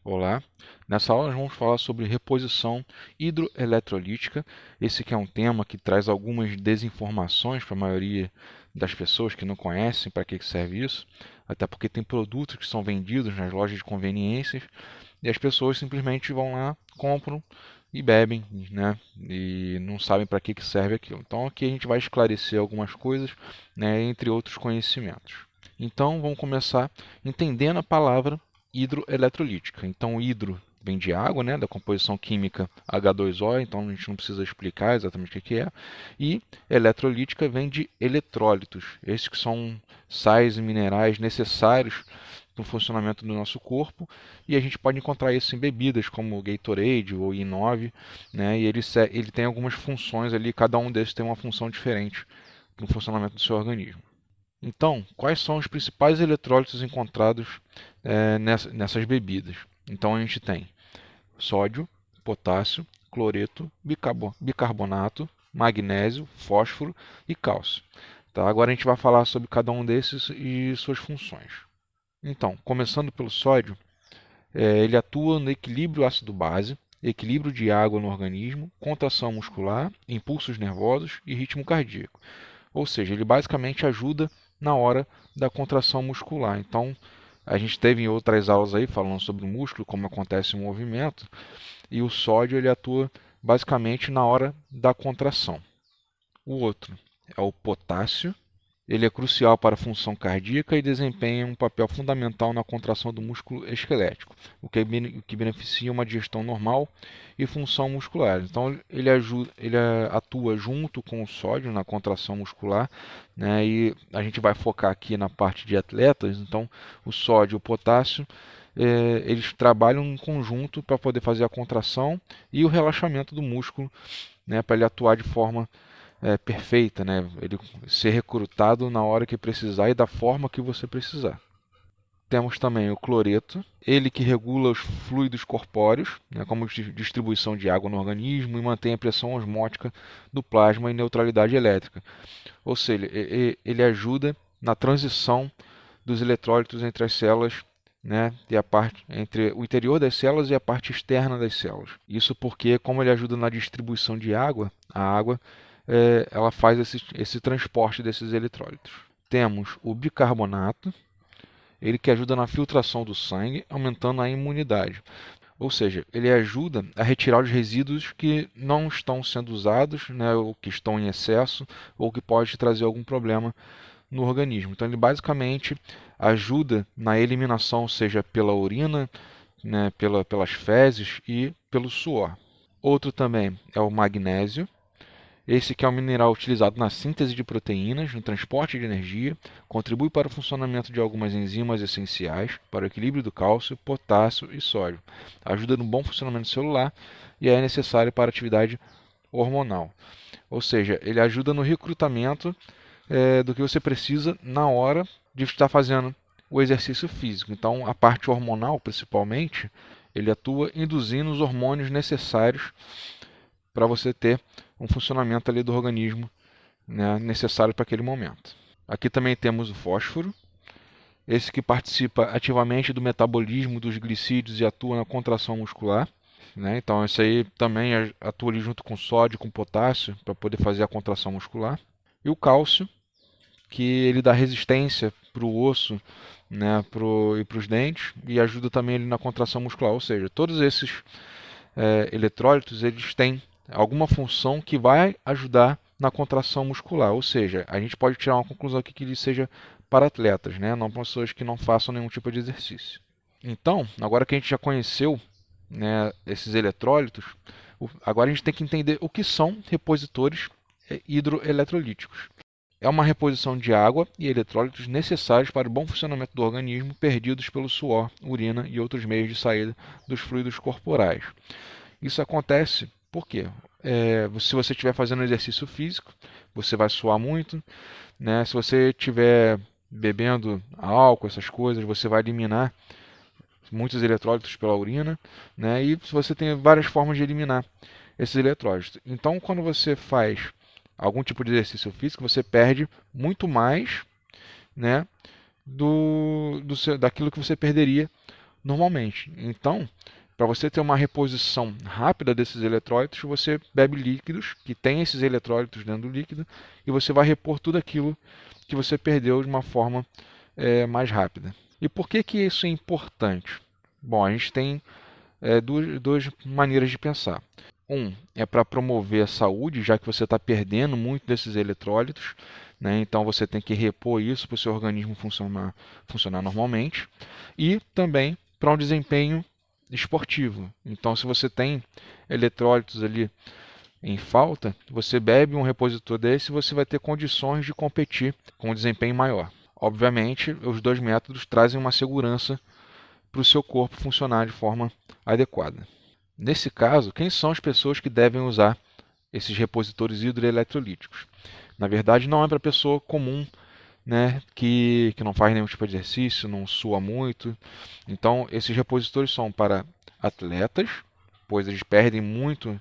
Olá, nessa aula nós vamos falar sobre reposição hidroeletrolítica. Esse que é um tema que traz algumas desinformações para a maioria das pessoas que não conhecem para que serve isso, até porque tem produtos que são vendidos nas lojas de conveniências e as pessoas simplesmente vão lá, compram e bebem, né? E não sabem para que serve aquilo. Então aqui a gente vai esclarecer algumas coisas, né, entre outros conhecimentos. Então vamos começar entendendo a palavra hidroeletrolítica. Então, hidro vem de água, né, da composição química H2O, então a gente não precisa explicar exatamente o que é. E eletrolítica vem de eletrólitos, esses que são sais e minerais necessários para o funcionamento do nosso corpo, e a gente pode encontrar isso em bebidas como Gatorade ou I9, né, e ele tem algumas funções ali, cada um desses tem uma função diferente para o funcionamento do seu organismo. Então, quais são os principais eletrólitos encontrados nessas bebidas? Então, a gente tem sódio, potássio, cloreto, bicarbonato, magnésio, fósforo e cálcio. Tá? Agora a gente vai falar sobre cada um desses e suas funções. Então, começando pelo sódio, ele atua no equilíbrio ácido-base, equilíbrio de água no organismo, contração muscular, impulsos nervosos e ritmo cardíaco. Ou seja, ele basicamente ajuda na hora da contração muscular. Então, a gente teve em outras aulas aí falando sobre o músculo, como acontece o movimento, e o sódio ele atua basicamente na hora da contração. O outro é o potássio. Ele é crucial para a função cardíaca e desempenha um papel fundamental na contração do músculo esquelético, o que beneficia uma digestão normal e função muscular. Então, ele atua junto com o sódio na contração muscular, né? E a gente vai focar aqui na parte de atletas. Então, o sódio e o potássio eles trabalham em conjunto para poder fazer a contração e o relaxamento do músculo, né? Para ele atuar de forma perfeita, né? Ele ser recrutado na hora que precisar e da forma que você precisar. Temos também o cloreto, ele que regula os fluidos corpóreos, né, como distribuição de água no organismo e mantém a pressão osmótica do plasma e neutralidade elétrica. Ou seja, ele ajuda na transição dos eletrólitos entre as células, né, e a parte entre o interior das células e a parte externa das células. Isso porque, como ele ajuda na distribuição de água, a água ela faz esse transporte desses eletrólitos. Temos o bicarbonato, ele que ajuda na filtração do sangue, aumentando a imunidade. Ou seja, ele ajuda a retirar os resíduos que não estão sendo usados, né, ou que estão em excesso, ou que pode trazer algum problema no organismo. Então, ele basicamente ajuda na eliminação, seja pela urina, né, pelas fezes e pelo suor. Outro também é o magnésio. Esse que é um mineral utilizado na síntese de proteínas, no transporte de energia, contribui para o funcionamento de algumas enzimas essenciais, para o equilíbrio do cálcio, potássio e sódio. Ajuda no bom funcionamento celular e é necessário para a atividade hormonal. Ou seja, ele ajuda no recrutamento do que você precisa na hora de estar fazendo o exercício físico. Então, a parte hormonal, principalmente, ele atua induzindo os hormônios necessários para você ter um funcionamento ali do organismo, né, necessário para aquele momento. Aqui também temos o fósforo, esse que participa ativamente do metabolismo dos glicídios e atua na contração muscular. Né? Então, esse aí também atua ali junto com sódio, com potássio, para poder fazer a contração muscular. E o cálcio, que ele dá resistência para o osso, né, e para os dentes, e ajuda também ele na contração muscular. Ou seja, todos esses eletrólitos eles têm alguma função que vai ajudar na contração muscular. Ou seja, a gente pode tirar uma conclusão aqui que ele seja para atletas, né? Não para pessoas que não façam nenhum tipo de exercício. Então, agora que a gente já conheceu, né, esses eletrólitos, agora a gente tem que entender o que são repositores hidroeletrolíticos. É uma reposição de água e eletrólitos necessários para o bom funcionamento do organismo, perdidos pelo suor, urina e outros meios de saída dos fluidos corporais. Isso acontece porque se você estiver fazendo exercício físico, você vai suar muito, né? Se você estiver bebendo álcool, essas coisas, você vai eliminar muitos eletrólitos pela urina, né? E você tem várias formas de eliminar esses eletrólitos. Então, quando você faz algum tipo de exercício físico, você perde muito mais, né, daquilo que você perderia normalmente. Então, para você ter uma reposição rápida desses eletrólitos, você bebe líquidos que têm esses eletrólitos dentro do líquido e você vai repor tudo aquilo que você perdeu de uma forma mais rápida. E por que que isso é importante? Bom, a gente tem duas maneiras de pensar. Um é para promover a saúde, já que você está perdendo muito desses eletrólitos, né? Então você tem que repor isso para o seu organismo funcionar normalmente. E também para um desempenho esportivo. Então, se você tem eletrólitos ali em falta, você bebe um repositor desse e você vai ter condições de competir com um desempenho maior. Obviamente, os dois métodos trazem uma segurança para o seu corpo funcionar de forma adequada. Nesse caso, quem são as pessoas que devem usar esses repositores hidroeletrolíticos? Na verdade, não é para pessoa comum, né, que não faz nenhum tipo de exercício, não sua muito. Então, esses repositores são para atletas, pois eles perdem muito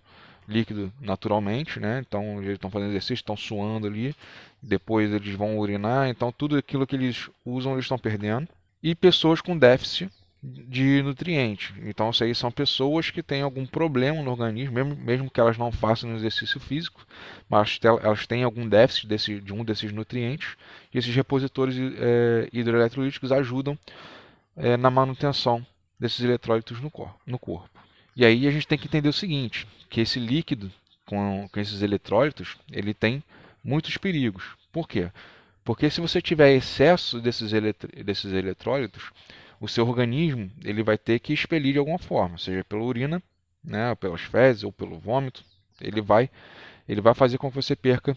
líquido naturalmente, né? Então, eles estão fazendo exercício, estão suando ali, depois eles vão urinar, então tudo aquilo que eles usam eles estão perdendo. E pessoas com déficit de nutrientes. Então, isso aí são pessoas que têm algum problema no organismo, mesmo que elas não façam exercício físico, mas elas têm algum déficit de um desses nutrientes, e esses repositores hidroeletrolíticos ajudam na manutenção desses eletrólitos no corpo. E aí a gente tem que entender o seguinte, que esse líquido com esses eletrólitos, ele tem muitos perigos. Por quê? Porque se você tiver excesso desses eletrólitos, o seu organismo ele vai ter que expelir de alguma forma, seja pela urina, né, ou pelas fezes ou pelo vômito. Ele vai fazer com que você perca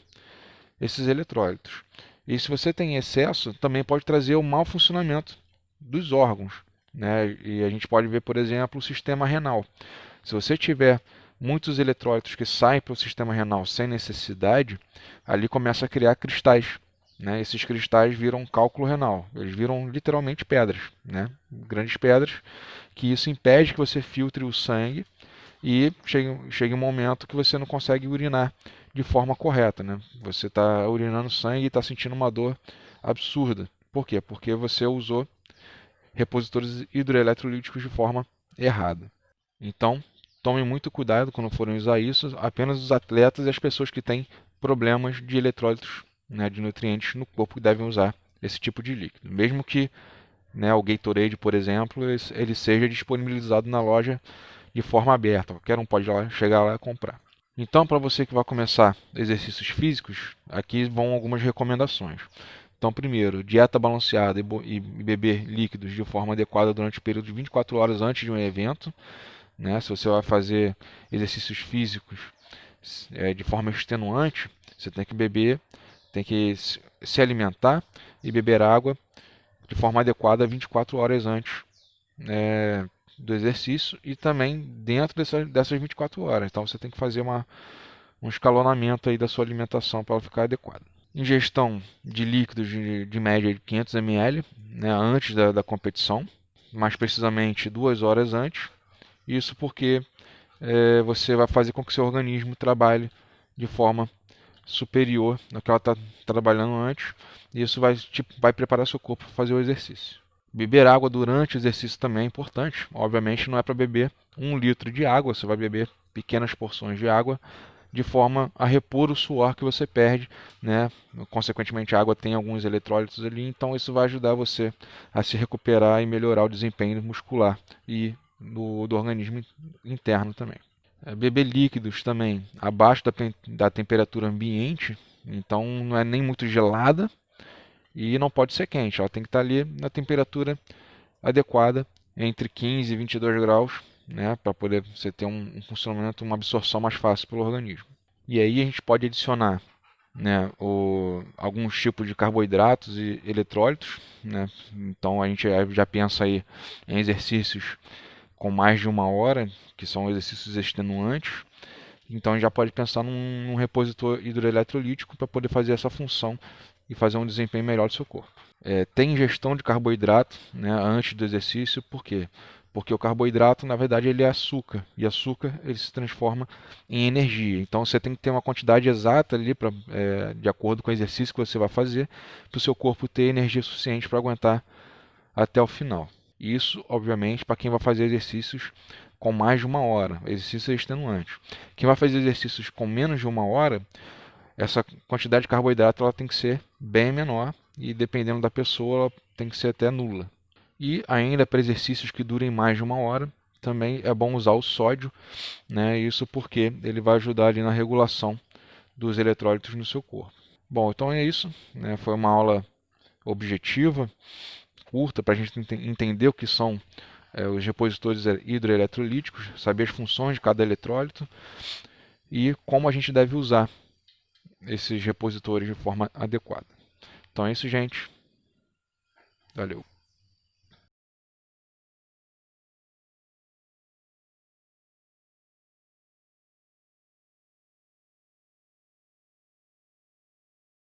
esses eletrólitos. E se você tem excesso, também pode trazer o mau funcionamento dos órgãos, né? E a gente pode ver, por exemplo, o sistema renal. Se você tiver muitos eletrólitos que saem para o sistema renal sem necessidade, ali começa a criar cristais, né? Esses cristais viram cálculo renal, eles viram literalmente pedras, né? Grandes pedras, que isso impede que você filtre o sangue e chega um momento que você não consegue urinar de forma correta, né? Você está urinando sangue e está sentindo uma dor absurda. Por quê? Porque você usou repositores hidroeletrolíticos de forma errada. Então, tome muito cuidado quando forem usar isso. Apenas os atletas e as pessoas que têm problemas de eletrólitos, né, de nutrientes no corpo que devem usar esse tipo de líquido. Mesmo que, né, o Gatorade, por exemplo, ele seja disponibilizado na loja de forma aberta. Qualquer um pode chegar lá e comprar. Então, para você que vai começar exercícios físicos, aqui vão algumas recomendações. Então, primeiro, dieta balanceada e beber líquidos de forma adequada durante o período de 24 horas antes de um evento, né? Se você vai fazer exercícios físicos de forma extenuante, você tem que se alimentar e beber água de forma adequada 24 horas antes do exercício e também dentro dessas 24 horas. Então você tem que fazer um escalonamento aí da sua alimentação para ela ficar adequada. Ingestão de líquidos de média de 500 ml, né, antes da competição, mais precisamente 2 horas antes. Isso porque você vai fazer com que o seu organismo trabalhe de forma superior ao que ela está trabalhando antes. E isso vai preparar seu corpo para fazer o exercício. Beber água durante o exercício também é importante. Obviamente não é para beber 1 litro de água, você vai beber pequenas porções de água de forma a repor o suor que você perde, né? Consequentemente, a água tem alguns eletrólitos ali, então isso vai ajudar você a se recuperar e melhorar o desempenho muscular e do organismo interno também. Beber líquidos também abaixo da temperatura ambiente, então não é nem muito gelada e não pode ser quente, ela tem que estar ali na temperatura adequada, entre 15 e 22 graus, né, para poder você ter um funcionamento, uma absorção mais fácil pelo organismo. E aí a gente pode adicionar, né, alguns tipos de carboidratos e eletrólitos, né? Então a gente já pensa aí em exercícios com mais de 1 hora, que são exercícios extenuantes. Então a gente já pode pensar num repositor hidroeletrolítico para poder fazer essa função e fazer um desempenho melhor do seu corpo. Tem ingestão de carboidrato, né, antes do exercício, por quê? Porque o carboidrato, na verdade, ele é açúcar, e açúcar ele se transforma em energia. Então você tem que ter uma quantidade exata ali, de acordo com o exercício que você vai fazer, para o seu corpo ter energia suficiente para aguentar até o final. Isso, obviamente, para quem vai fazer exercícios com mais de 1 hora, exercícios extenuantes. Quem vai fazer exercícios com menos de 1 hora, essa quantidade de carboidrato ela tem que ser bem menor e, dependendo da pessoa, ela tem que ser até nula. E ainda para exercícios que durem mais de 1 hora, também é bom usar o sódio, né? Isso porque ele vai ajudar ali na regulação dos eletrólitos no seu corpo. Bom, então é isso, né? Foi uma aula objetiva, curta, para a gente entender o que são os repositores hidroeletrolíticos, saber as funções de cada eletrólito e como a gente deve usar esses repositores de forma adequada. Então é isso, gente. Valeu.